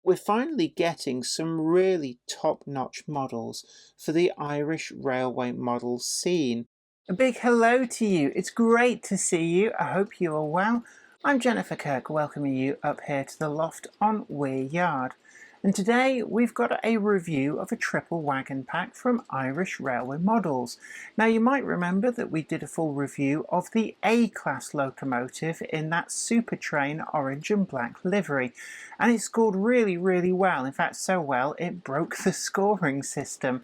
we're finally getting some really top-notch models for the Irish railway model scene. A big hello to you. It's great to see you. I hope you are well. I'm Jennifer Kirk, welcoming you up here to the loft on Weir Yard. And today we've got a review of a triple wagon pack from Irish Railway Models. Now you might remember that we did a full review of the A-class locomotive in that super train orange and black livery, and it scored really well. In fact, so well it broke the scoring system.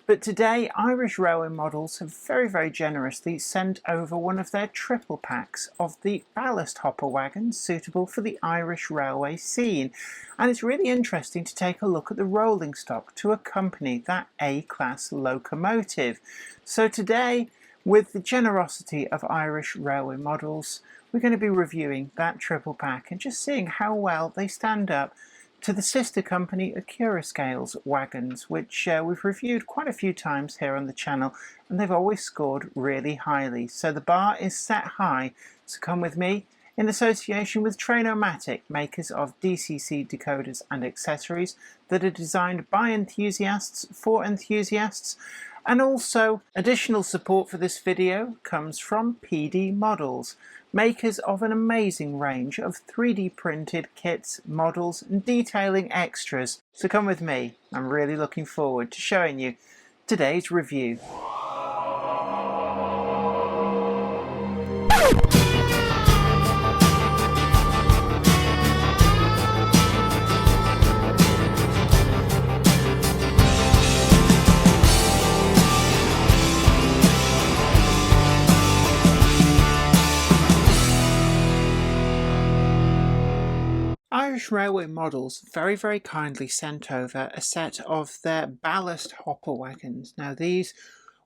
But today, Irish Railway Models have very generously sent over one of their triple packs of the ballast hopper wagons suitable for the Irish railway scene. And it's really interesting to take a look at the rolling stock to accompany that A-class locomotive. So today, with the generosity of Irish Railway Models, we're going to be reviewing that triple pack and just seeing how well they stand up to the sister company Accurascale's wagons, which we've reviewed quite a few times here on the channel, and they've always scored really highly. So the bar is set high, so come with me in association with Train-O-Matic, makers of DCC decoders and accessories that are designed by enthusiasts for enthusiasts. And also, additional support for this video comes from PD Models, makers of an amazing range of 3D printed kits, models and detailing extras. So come with me, I'm really looking forward to showing you today's review. Irish Railway Models very kindly sent over a set of their ballast hopper wagons. Now these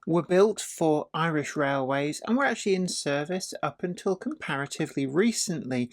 were built for Irish Railways and were actually in service up until comparatively recently.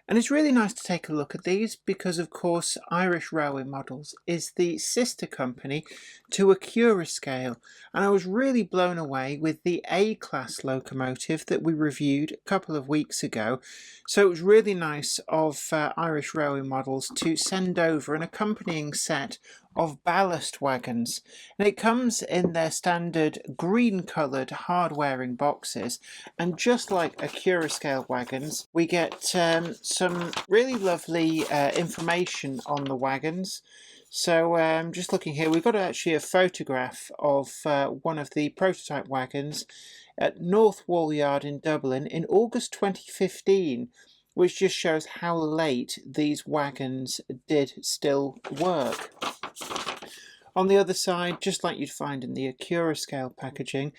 And it's really nice to take a look at these because of course Irish Railway Models is the sister company to Accurascale, and I was really blown away with the A-class locomotive that we reviewed a couple of weeks ago. So it was really nice of Irish Railway Models to send over an accompanying set of ballast wagons, and it comes in their standard green coloured hard-wearing boxes, and just like Accurascale wagons we get some really lovely information on the wagons. So just looking here, we've got actually a photograph of one of the prototype wagons at North Wall Yard in Dublin in August 2015, which just shows how late these wagons did still work. On the other side, just like you'd find in the Accurascale packaging,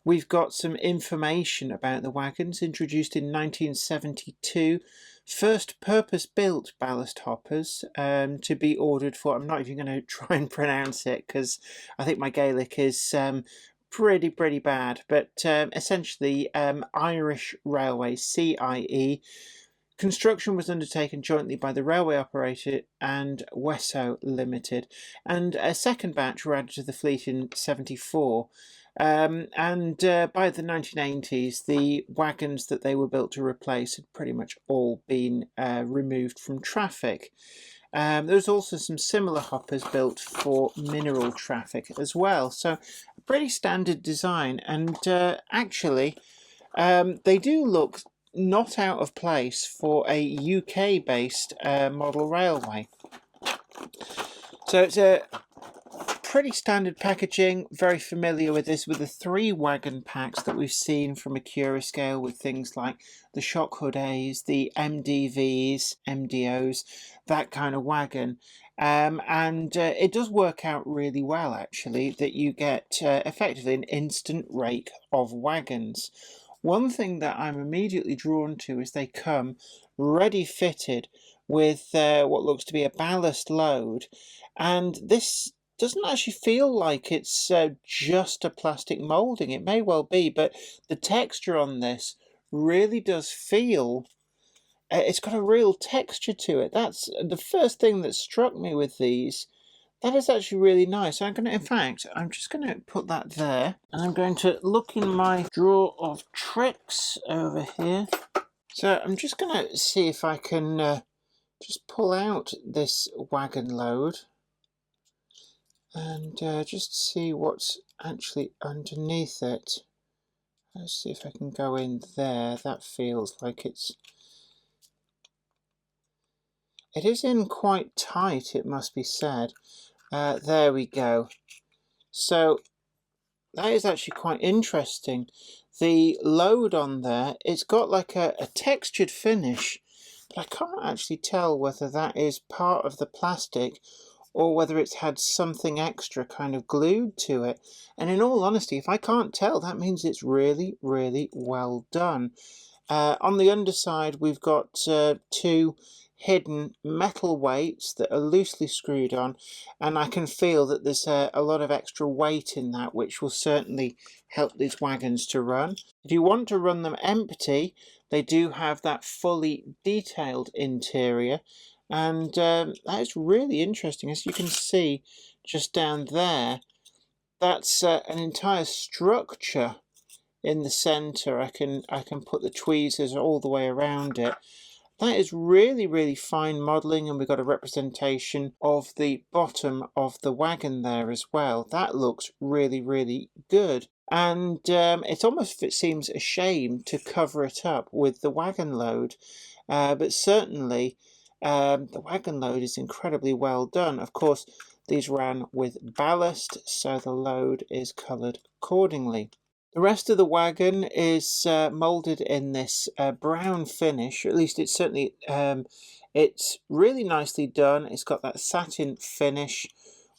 we've got some information about the wagons introduced in 1972. First purpose-built ballast hoppers to be ordered for, I'm not even going to try and pronounce it because I think my Gaelic is pretty bad, but essentially Irish Railway, CIE. Construction was undertaken jointly by the railway operator and Wesso Limited, and a second batch were added to the fleet in 74. By the 1980s, the wagons that they were built to replace had pretty much all been removed from traffic. There was also some similar hoppers built for mineral traffic as well, so a pretty standard design, and actually they do look not out of place for a UK-based model railway. So it's a pretty standard packaging, very familiar with this, with the 3 wagon packs that we've seen from Accurascale with things like the shock hood A's, the MDVs, MDOs, that kind of wagon. It does work out really well actually, that you get effectively an instant rake of wagons. One thing that I'm immediately drawn to is they come ready fitted with what looks to be a ballast load, and this doesn't actually feel like it's just a plastic moulding. It may well be, but the texture on this really does feel, it's got a real texture to it. That's the first thing that struck me with these. That is actually really nice. I'm going to, in fact, I'm just going to put that there, and I'm going to look in my drawer of tricks over here. So I'm just going to see if I can just pull out this wagon load and just see what's actually underneath it. Let's see if I can go in there. That feels like it is in quite tight, it must be said. There we go. So that is actually quite interesting. The load on there, it's got like a textured finish, but I can't actually tell whether that is part of the plastic or whether it's had something extra kind of glued to it. And in all honesty, if I can't tell, that means it's really, really well done. On the underside, we've got two hidden metal weights that are loosely screwed on, and I can feel that there's a lot of extra weight in that, which will certainly help these wagons to run. If you want to run them empty, they do have that fully detailed interior, and that is really interesting. As you can see just down there, that's an entire structure in the center. I can put the tweezers all the way around it. That is really, really fine modelling, and we've got a representation of the bottom of the wagon there as well. That looks really, really good. And it seems a shame to cover it up with the wagon load, but certainly the wagon load is incredibly well done. Of course, these ran with ballast, so the load is coloured accordingly. The rest of the wagon is moulded in this brown finish. At least it's certainly, it's really nicely done. It's got that satin finish,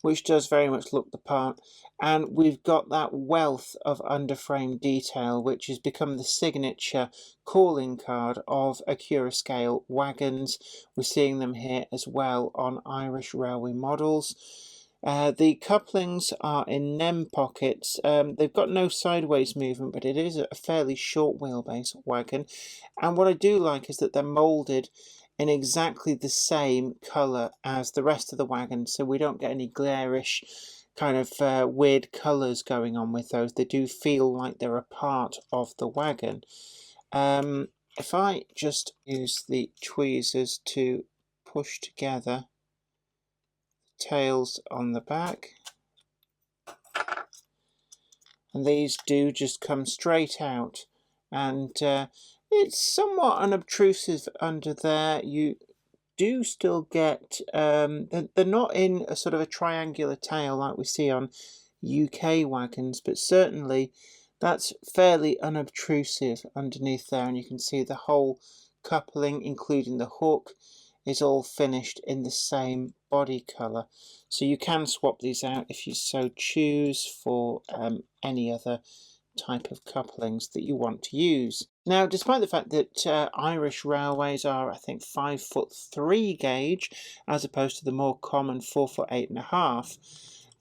which does very much look the part. And we've got that wealth of underframe detail, which has become the signature calling card of Acura scale wagons. We're seeing them here as well on Irish Railway models. The couplings are in NEM pockets. They've got no sideways movement, but it is a fairly short wheelbase wagon. And what I do like is that they're moulded in exactly the same colour as the rest of the wagon, so we don't get any glarish kind of weird colours going on with those. They do feel like they're a part of the wagon. If I just use the tweezers to push together tails on the back, and these do just come straight out, and it's somewhat unobtrusive under there. You do still get they're not in a sort of a triangular tail like we see on UK wagons, but certainly that's fairly unobtrusive underneath there, and you can see the whole coupling, including the hook, is all finished in the same body colour. So you can swap these out if you so choose for any other type of couplings that you want to use. Now, despite the fact that Irish Railways are, I think, 5'3" gauge, as opposed to the more common 4'8½",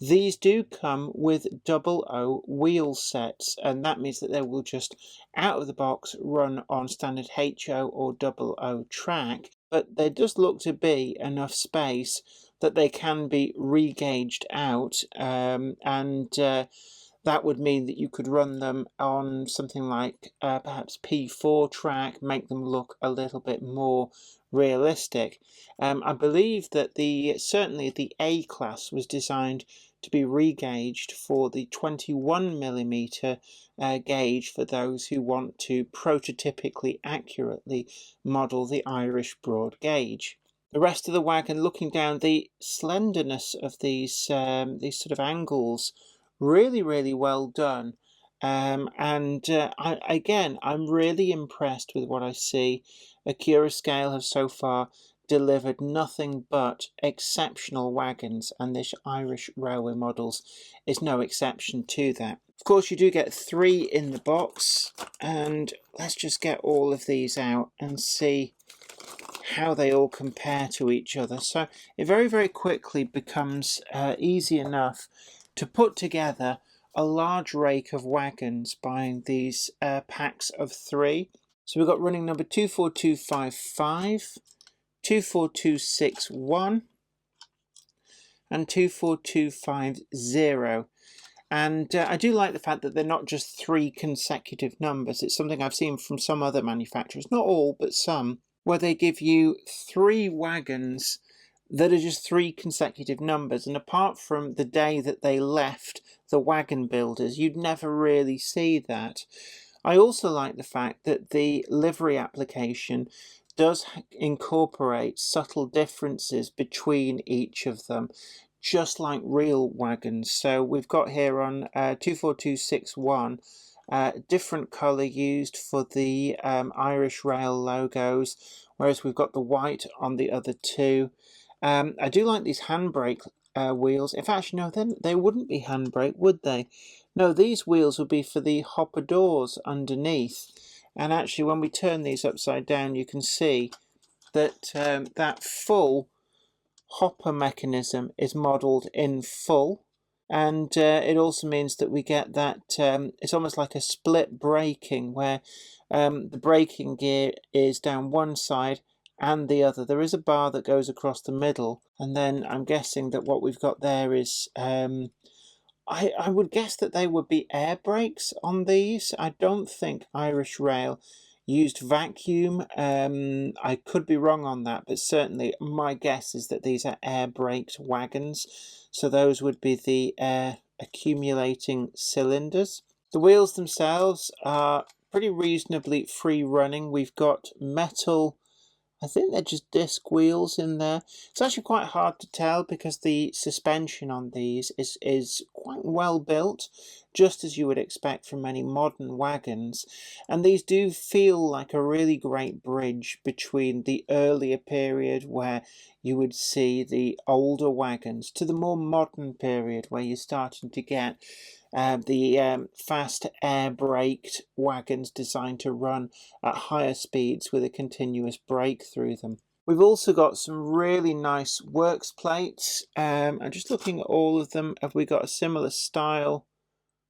these do come with 00 wheel sets, and that means that they will just, out of the box, run on standard HO or 00 track, but there does look to be enough space that they can be re-gauged out, and that would mean that you could run them on something like perhaps P4 track, make them look a little bit more realistic. I believe that certainly the A class was designed to be re-gauged for the 21mm gauge for those who want to prototypically accurately model the Irish broad gauge. The rest of the wagon, looking down, the slenderness of these sort of angles, really, really well done. Again, I'm really impressed with what I see. Acura Scale have so far delivered nothing but exceptional wagons, and this Irish Railway models is no exception to that. Of course, you do get 3 in the box, and let's just get all of these out and see how they all compare to each other. So it very, very quickly becomes easy enough to put together a large rake of wagons buying these packs of 3. So we've got running number 24255, 24261 and 24250. And I do like the fact that they're not just 3 consecutive numbers. It's something I've seen from some other manufacturers, not all, but some. where they give you 3 wagons that are just 3 consecutive numbers, and apart from the day that they left the wagon builders, you'd never really see that. I also like the fact that the livery application does incorporate subtle differences between each of them, just like real wagons. So we've got here on 24261 different colour used for the Irish Rail logos, whereas we've got the white on the other two. I do like these handbrake wheels. In fact, no, then they wouldn't be handbrake, would they? No, these wheels would be for the hopper doors underneath. And actually, when we turn these upside down, you can see that that full hopper mechanism is modelled in full. And it also means that we get that, it's almost like a split braking, where the braking gear is down one side and the other. There is a bar that goes across the middle, and then I'm guessing that what we've got there is, I would guess that they would be air brakes on these. I don't think Irish Rail used vacuum. I could be wrong on that, but certainly my guess is that these are air braked wagons. So those would be the air accumulating cylinders. The wheels themselves are pretty reasonably free running. We've got metal, I think they're just disc wheels in there. It's actually quite hard to tell because the suspension on these is quite well built, just as you would expect from many modern wagons. And these do feel like a really great bridge between the earlier period where you would see the older wagons to the more modern period where you're starting to get the fast air-braked wagons designed to run at higher speeds with a continuous brake through them. We've also got some really nice works plates. I'm just looking at all of them. Have we got a similar style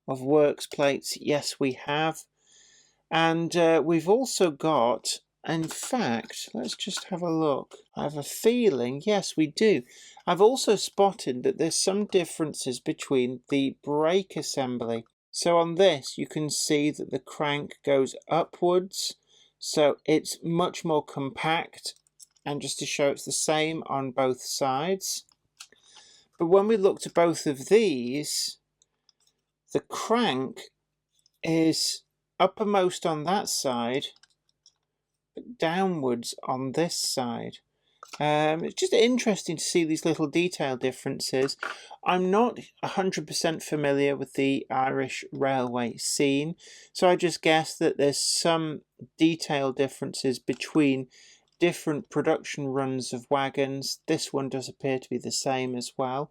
of works plates? Yes, we have. And we've also got, in fact, let's just have a look. I have a feeling, yes, we do. I've also spotted that there's some differences between the brake assembly. So on this, you can see that the crank goes upwards, so it's much more compact. And just to show it's the same on both sides. But when we look to both of these, the crank is uppermost on that side, but downwards on this side. It's just interesting to see these little detail differences. I'm not 100% familiar with the Irish railway scene, so I just guess that there's some detail differences between different production runs of wagons. This one does appear to be the same as well.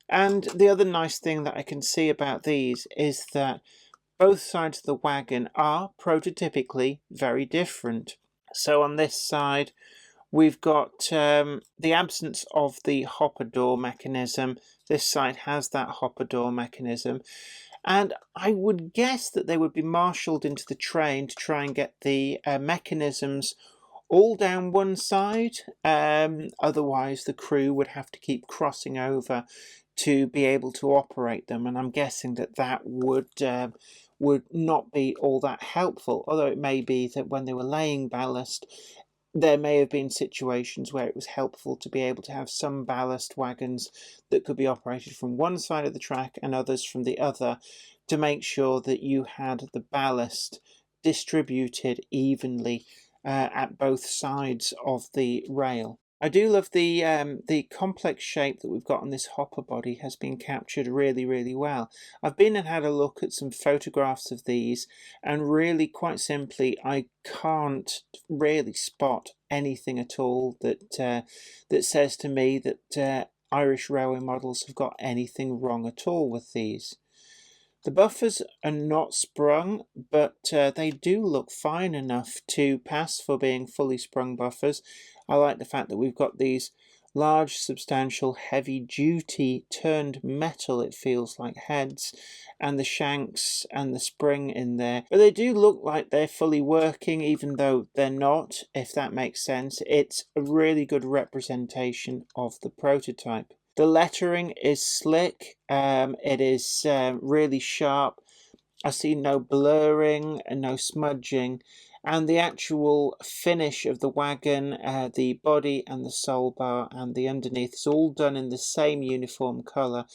And the other nice thing that I can see about these is that both sides of the wagon are prototypically very different. So on this side, we've got the absence of the hopper door mechanism. This side has that hopper door mechanism. And I would guess that they would be marshalled into the train to try and get the mechanisms all down one side. Otherwise, the crew would have to keep crossing over to be able to operate them. And I'm guessing that that would not be all that helpful. Although it may be that when they were laying ballast, there may have been situations where it was helpful to be able to have some ballast wagons that could be operated from one side of the track and others from the other, to make sure that you had the ballast distributed evenly at both sides of the rail. I do love the complex shape that we've got on this hopper body has been captured really, really well. I've been and had a look at some photographs of these, and really, quite simply, I can't really spot anything at all that that says to me that Irish railway models have got anything wrong at all with these. The buffers are not sprung, but they do look fine enough to pass for being fully sprung buffers. I like the fact that we've got these large, substantial, heavy-duty turned metal, it feels like, heads, and the shanks and the spring in there. But they do look like they're fully working, even though they're not, if that makes sense. It's a really good representation of the prototype. The lettering is slick, it is really sharp. I see no blurring and no smudging, and the actual finish of the wagon, the body and the sole bar and the underneath is all done in the same uniform colour.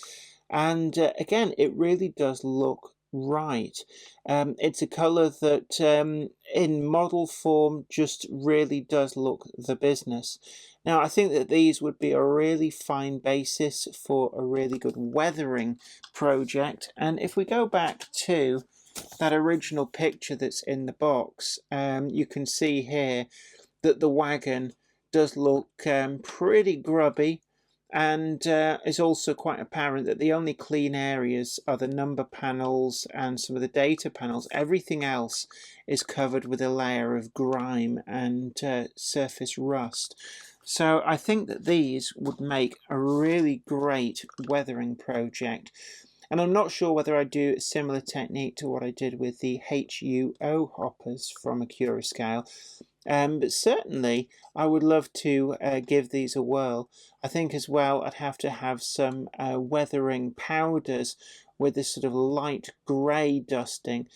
And again, it really does look right. It's a colour that in model form just really does look the business. Now, I think that these would be a really fine basis for a really good weathering project. And if we go back to that original picture that's in the box, you can see here that the wagon does look pretty grubby, and it's also quite apparent that the only clean areas are the number panels and some of the data panels. Everything else is covered with a layer of grime and surface rust. So I think that these would make a really great weathering project. And I'm not sure whether I do a similar technique to what I did with the HUO hoppers from a Scale. But certainly I would love to give these a whirl. I think as well I'd have to have some weathering powders with this sort of light grey dusting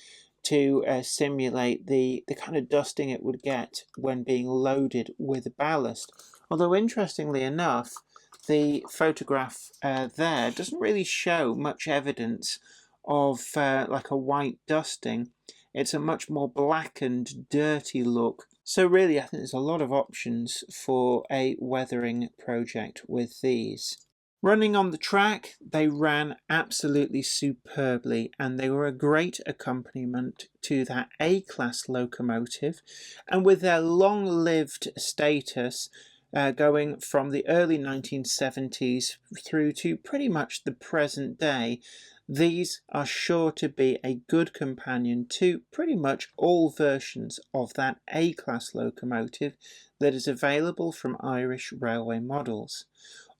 to simulate the kind of dusting it would get when being loaded with ballast. Although interestingly enough, the photograph there doesn't really show much evidence of like a white dusting. It's a much more blackened, dirty look. So really, I think there's a lot of options for a weathering project with these. Running on the track, they ran absolutely superbly, and they were a great accompaniment to that A-class locomotive. And with their long-lived status, going from the early 1970s through to pretty much the present day, these are sure to be a good companion to pretty much all versions of that A-class locomotive that is available from Irish Railway models.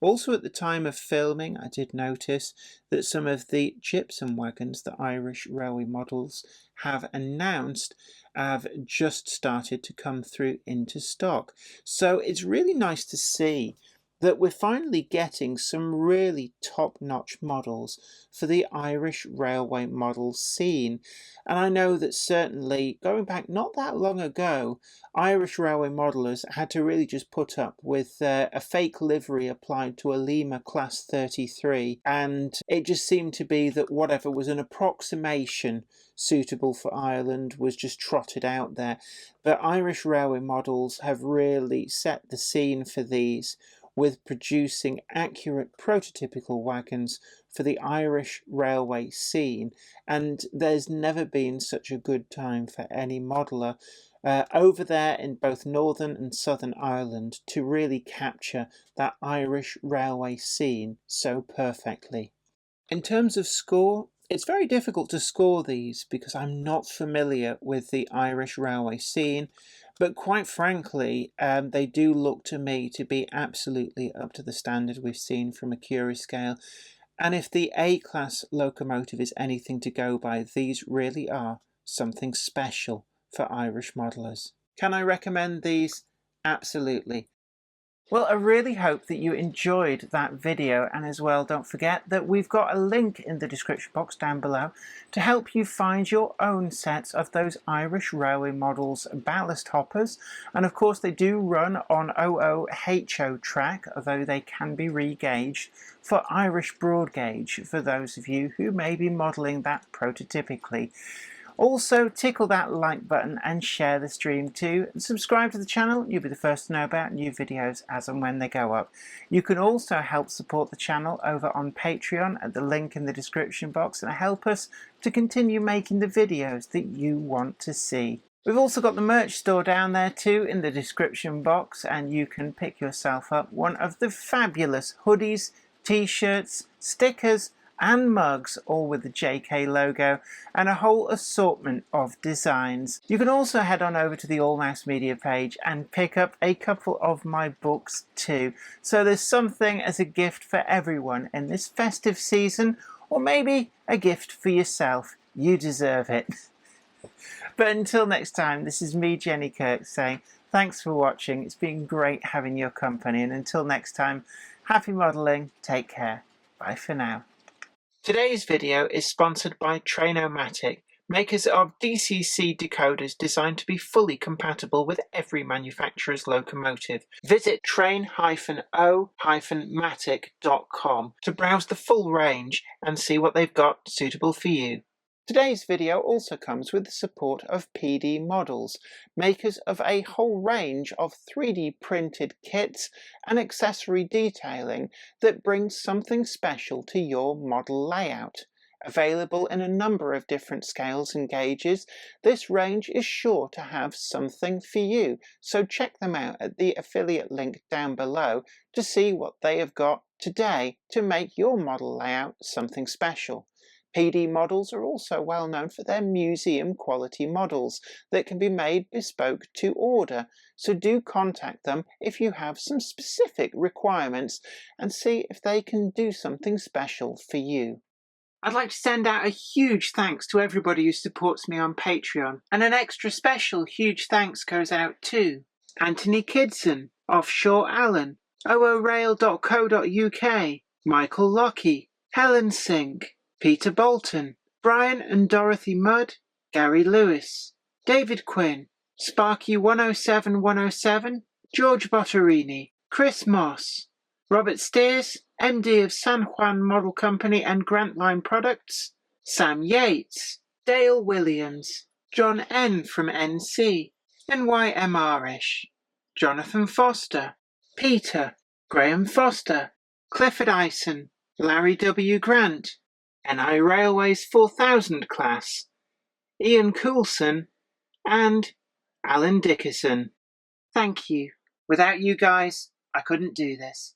Also, at the time of filming, I did notice that some of the gypsum wagons that Irish Railway models have announced have just started to come through into stock. So it's really nice to see that we're finally getting some really top-notch models for the Irish Railway model scene. And I know that certainly, going back not that long ago, Irish Railway modelers had to really just put up with a fake livery applied to a Lima Class 33, and it just seemed to be that whatever was an approximation suitable for Ireland was just trotted out there. But Irish Railway models have really set the scene for these, with producing accurate prototypical wagons for the Irish railway scene, and there's never been such a good time for any modeller over there in both Northern and Southern Ireland to really capture that Irish railway scene so perfectly. In terms of score, it's very difficult to score these because I'm not familiar with the Irish railway scene, but quite frankly, they do look to me to be absolutely up to the standard we've seen from a Scale. And if the A-class locomotive is anything to go by, these really are something special for Irish modellers. Can I recommend these? Absolutely. Well, I really hope that you enjoyed that video, and as well, don't forget that we've got a link in the description box down below to help you find your own sets of those Irish Railway models ballast hoppers. And of course they do run on OOHO track, although they can be re-gauged for Irish broad gauge for those of you who may be modelling that prototypically. Also, tickle that like button and share the stream too. And subscribe to the channel, you'll be the first to know about new videos as and when they go up. You can also help support the channel over on Patreon at the link in the description box and help us to continue making the videos that you want to see. We've also got the merch store down there too in the description box, and you can pick yourself up one of the fabulous hoodies, t-shirts, stickers and mugs, all with the JK logo and a whole assortment of designs. You can also head on over to the All Mouse Media page and pick up a couple of my books too. So there's something as a gift for everyone in this festive season, or maybe a gift for yourself. You deserve it. But until next time, this is me, Jenny Kirk, saying thanks for watching. It's been great having your company, and until next time, happy modelling, take care, bye for now. Today's video is sponsored by Trainomatic, makers of DCC decoders designed to be fully compatible with every manufacturer's locomotive. Visit train-o-matic.com to browse the full range and see what they've got suitable for you. Today's video also comes with the support of PD Models, makers of a whole range of 3D printed kits and accessory detailing that brings something special to your model layout. Available in a number of different scales and gauges, this range is sure to have something for you, so check them out at the affiliate link down below to see what they have got today to make your model layout something special. PD Models are also well known for their museum quality models that can be made bespoke to order, so do contact them if you have some specific requirements and see if they can do something special for you. I'd like to send out a huge thanks to everybody who supports me on Patreon, and an extra special huge thanks goes out to Anthony Kidson, Offshore Allen, oorail.co.uk, Michael Lockie, Helen Sink, Peter Bolton, Brian and Dorothy Mudd, Gary Lewis, David Quinn, Sparky107107, George Botterini, Chris Moss, Robert Steers, MD of San Juan Model Company and Grantline Products, Sam Yates, Dale Williams, John N. from NC, NYMRish, Jonathan Foster, Peter, Graham Foster, Clifford Ison, Larry W. Grant, NI Railways 4000 class, Ian Coulson, and Alan Dickerson. Thank you. Without you guys, I couldn't do this.